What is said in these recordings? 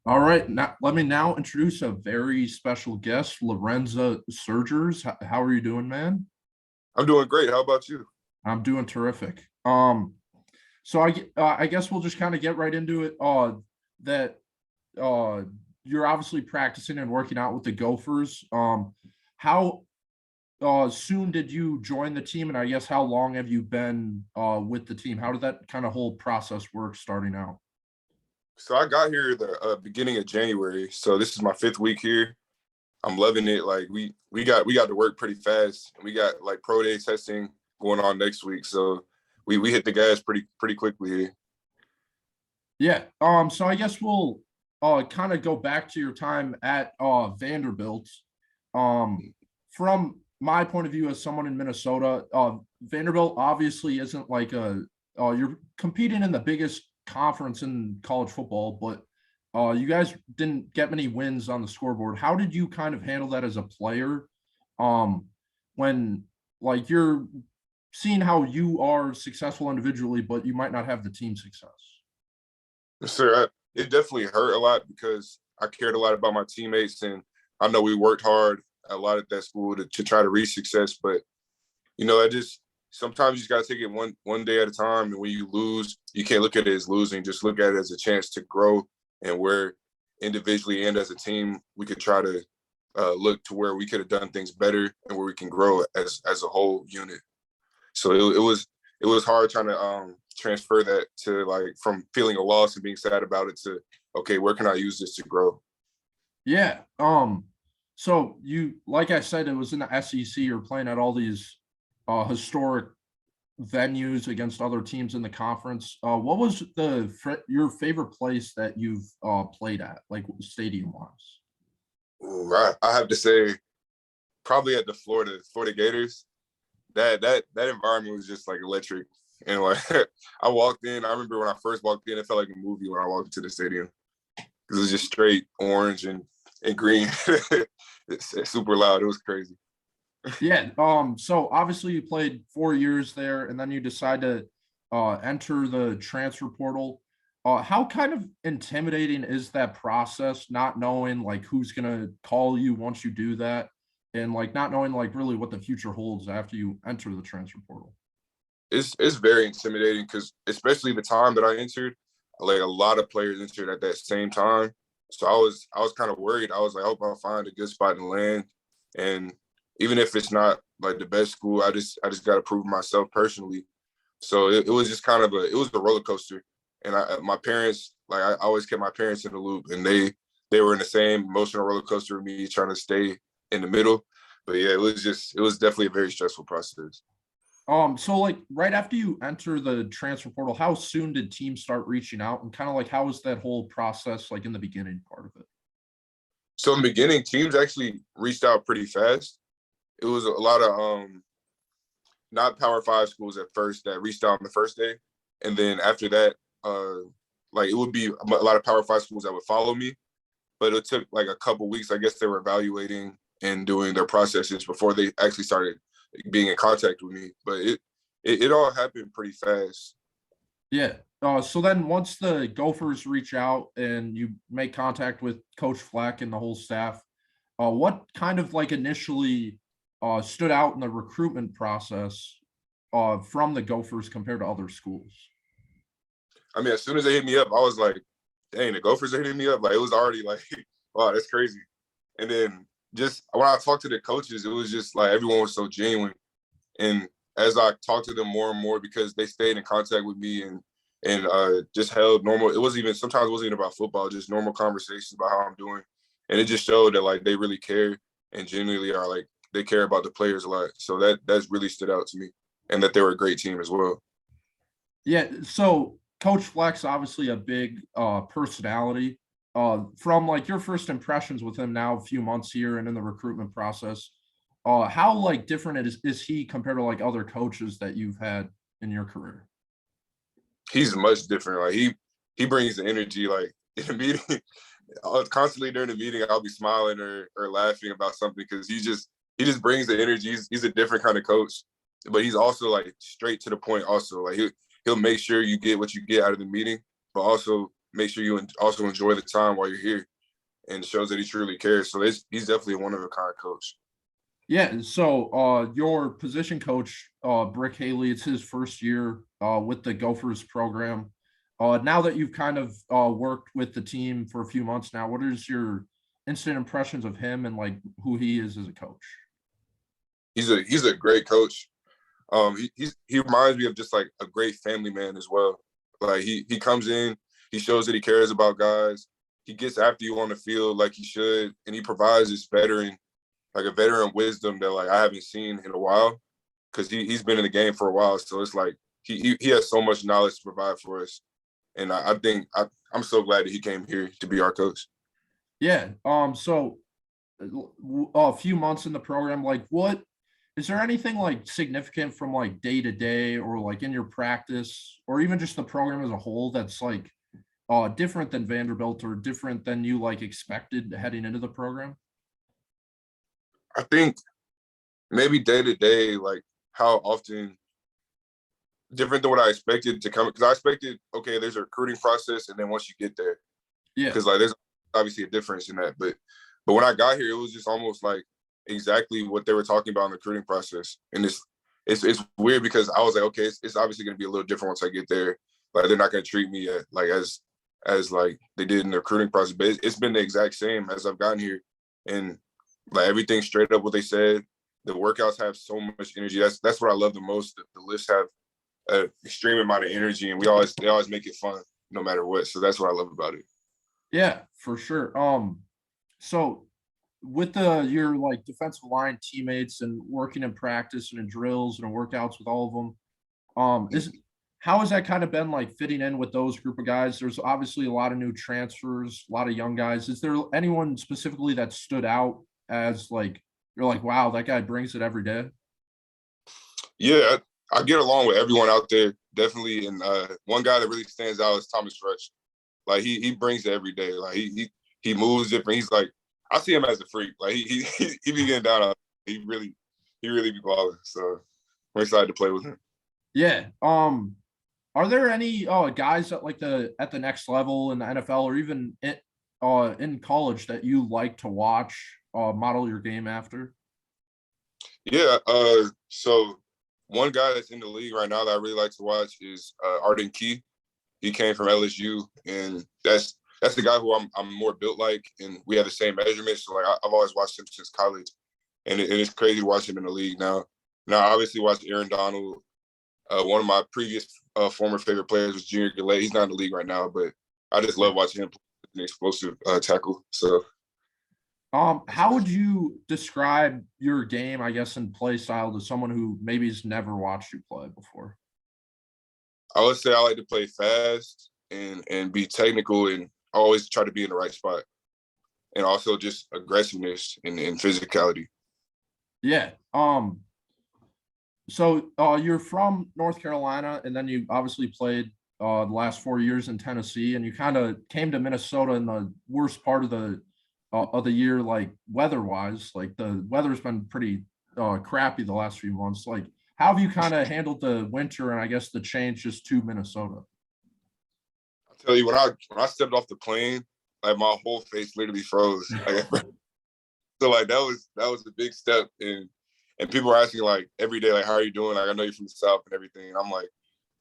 All right, now let me now introduce a very special guest, Lorenza Surgers. How are you doing, man? I'm doing great. How about you? I'm doing terrific. I guess we'll just kind of get right into it. That uh, you're obviously practicing and working out with the Gophers. How soon did you join the team, and I guess how long have you been with the team? How did that kind of whole process work starting out? So I got here the beginning of January. So this is my fifth week here. I'm loving it. Like we got to work pretty fast. We got like pro day testing going on next week. So we hit the gas pretty quickly here. Yeah. So I guess we'll kind of go back to your time at Vanderbilt. Um, from my point of view as someone in Minnesota, Vanderbilt obviously isn't like you're competing in the biggest conference in college football, but you guys didn't get many wins on the scoreboard. How did you kind of handle that as a player? Um, when like you're seeing how you are successful individually, but you might not have the team success. Sir, it definitely hurt a lot because I cared a lot about my teammates, and I know we worked hard a lot at that school to try to reach success. But I just sometimes you just gotta take it one day at a time. And when you lose, you can't look at it as losing. Just look at it as a chance to grow, and where individually and as a team we could try to look to where we could have done things better and where we can grow as a whole unit. So it was hard trying to transfer that to like from feeling a loss and being sad about it to okay, where can I use this to grow? Yeah. So you, like I said, it was in the SEC. You're playing at all these historic venues against other teams in the conference. What was your favorite place that you've played at, like stadium wise? Ooh, I have to say probably at the Florida Gators. That environment was just like electric. And like I walked in, I remember when I first walked in, it felt like a movie when I walked into the stadium because it was just straight orange and green. It's super loud. It was crazy. Yeah. So obviously you played 4 years there, and then you decide to enter the transfer portal. How kind of intimidating is that process, not knowing like who's gonna call you once you do that, and like not knowing like really what the future holds after you enter the transfer portal? It's very intimidating because especially the time that I entered, like a lot of players entered at that same time. So I was kind of worried. I was like, I hope I find a good spot to land. And even if it's not like the best school, I just got to prove myself personally. So it was just kind of a roller coaster. And my parents, like I always kept my parents in the loop, and they were in the same emotional roller coaster with me, trying to stay in the middle. But yeah, it was definitely a very stressful process. So like right after you enter the transfer portal, how soon did teams start reaching out, and kind of like how was that whole process like in the beginning part of it? So in the beginning, teams actually reached out pretty fast. It was a lot of not Power Five schools at first that reached out on the first day, and then after that, like it would be a lot of Power Five schools that would follow me. But it took like a couple weeks. I guess they were evaluating and doing their processes before they actually started being in contact with me. But it all happened pretty fast. Yeah. So then once the Gophers reach out and you make contact with Coach Fleck and the whole staff, what kind of like initially stood out in the recruitment process from the Gophers compared to other schools? I mean, as soon as they hit me up, I was like, dang, the Gophers are hitting me up. Like it was already like, wow, that's crazy. And then just when I talked to the coaches, it was just like everyone was so genuine. And as I talked to them more and more, because they stayed in contact with me and just held normal. It wasn't even sometimes it wasn't even about football, just normal conversations about how I'm doing. And it just showed that like they really care and genuinely are like they care about the players a lot. So that's really stood out to me, and that they were a great team as well. Yeah. So Coach Fleck's obviously a big personality. From like your first impressions with him now, a few months here and in the recruitment process, how like different is he compared to like other coaches that you've had in your career? He's much different. Like he brings the energy. Like in a meeting, constantly during the meeting, I'll be smiling or laughing about something because he just brings the energy. He's a different kind of coach, but he's also like straight to the point. Also, like he'll make sure you get what you get out of the meeting, but also make sure you also enjoy the time while you're here, and it shows that he truly cares. So he's definitely a one-of-a-kind coach. Yeah, so your position coach, Brick Haley, it's his first year with the Gophers program. Now that you've kind of worked with the team for a few months now, what is your instant impressions of him and like who he is as a coach? He's a great coach. He reminds me of just like a great family man as well. Like he comes in, he shows that he cares about guys. He gets after you on the field like he should, and he provides this veteran, like a veteran wisdom that like I haven't seen in a while, because he's been in the game for a while. So it's like he has so much knowledge to provide for us, and I think I'm so glad that he came here to be our coach. Yeah. So a few months in the program, like what is there anything like significant from like day to day or like in your practice or even just the program as a whole that's like different than Vanderbilt or different than you like expected heading into the program? I think maybe day to day, like how often different than what I expected to come, because I expected, okay, there's a recruiting process, and then once you get there, Yeah. because like there's obviously a difference in that, but when I got here, it was just almost like exactly what they were talking about in the recruiting process, and it's weird because I was like, okay, it's obviously going to be a little different once I get there. Like they're not going to treat me like as like they did in the recruiting process, but it's been the exact same as I've gotten here, and like everything straight up what they said. The workouts have so much energy. That's what I love the most. The lifts have an extreme amount of energy, and they always make it fun no matter what. So that's what I love about it. Yeah, for sure. So with your like defensive line teammates and working in practice and in drills and in workouts with all of them, is how has that kind of been like fitting in with those group of guys? There's obviously a lot of new transfers, a lot of young guys. Is there anyone specifically that stood out as like you're like, wow, that guy brings it every day? Yeah, I get along with everyone out there, definitely. And one guy that really stands out is Thomas Rush. Like he brings it every day. Like he moves different. He's like, I see him as a freak. Like he be getting down. He really be balling. So I'm excited to play with him. Yeah. Are there any guys at like at the next level in the NFL or even in college that you like to watch model your game after? Yeah. So one guy that's in the league right now that I really like to watch is Arden Key. He came from LSU, and that's the guy who I'm more built like, and we have the same measurements. So like I've always watched him since college, and it's crazy to watch him in the league now. Now I obviously watched Aaron Donald. One of my previous former favorite players was Junior Gillette. He's not in the league right now, but I just love watching him play an explosive tackle. So how would you describe your game, I guess, and play style to someone who maybe has never watched you play before? I would say I like to play fast and be technical and always try to be in the right spot, and also just aggressiveness and physicality. Yeah. So you're from North Carolina, and then you obviously played the last 4 years in Tennessee, and you kind of came to Minnesota in the worst part of the year, like weather-wise. Like the weather's been pretty crappy the last few months. Like, how have you kind of handled the winter and I guess the change just to Minnesota? I'll tell you, when I stepped off the plane, like my whole face literally froze. Like, so like that was a big step, and people were asking like every day, like, how are you doing? Like, I know you're from the South and everything. And I'm like,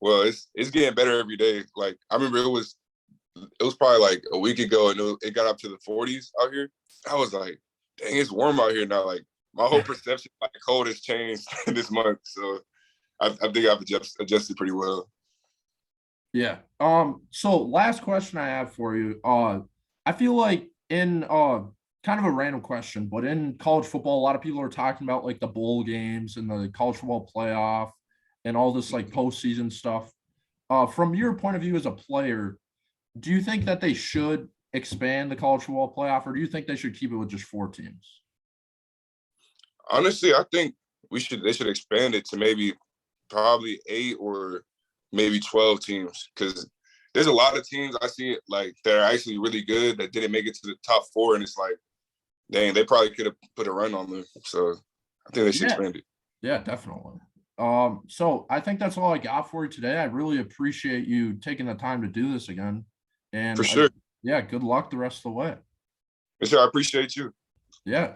well, it's getting better every day. Like I remember it was probably like a week ago, and it got up to the 40s out here. I was like, dang, it's warm out here now. Like my whole perception of like cold has changed this month. So I think I've adjusted pretty well. Yeah. So last question I have for you. I feel like in kind of a random question, but in college football, a lot of people are talking about like the bowl games and the college football playoff and all this like postseason stuff. From your point of view as a player, do you think that they should expand the college football playoff, or do you think they should keep it with just 4 teams? Honestly, I think they should expand it to maybe probably 8 or maybe 12 teams, because there's a lot of teams I see like that are actually really good that didn't make it to the top 4, and it's like, dang, they probably could have put a run on them. So I think they should Yeah. expand it. Yeah, definitely. So I think that's all I got for you today. I really appreciate you taking the time to do this again. And For sure. yeah, good luck the rest of the way. For sure. I appreciate you. Yeah.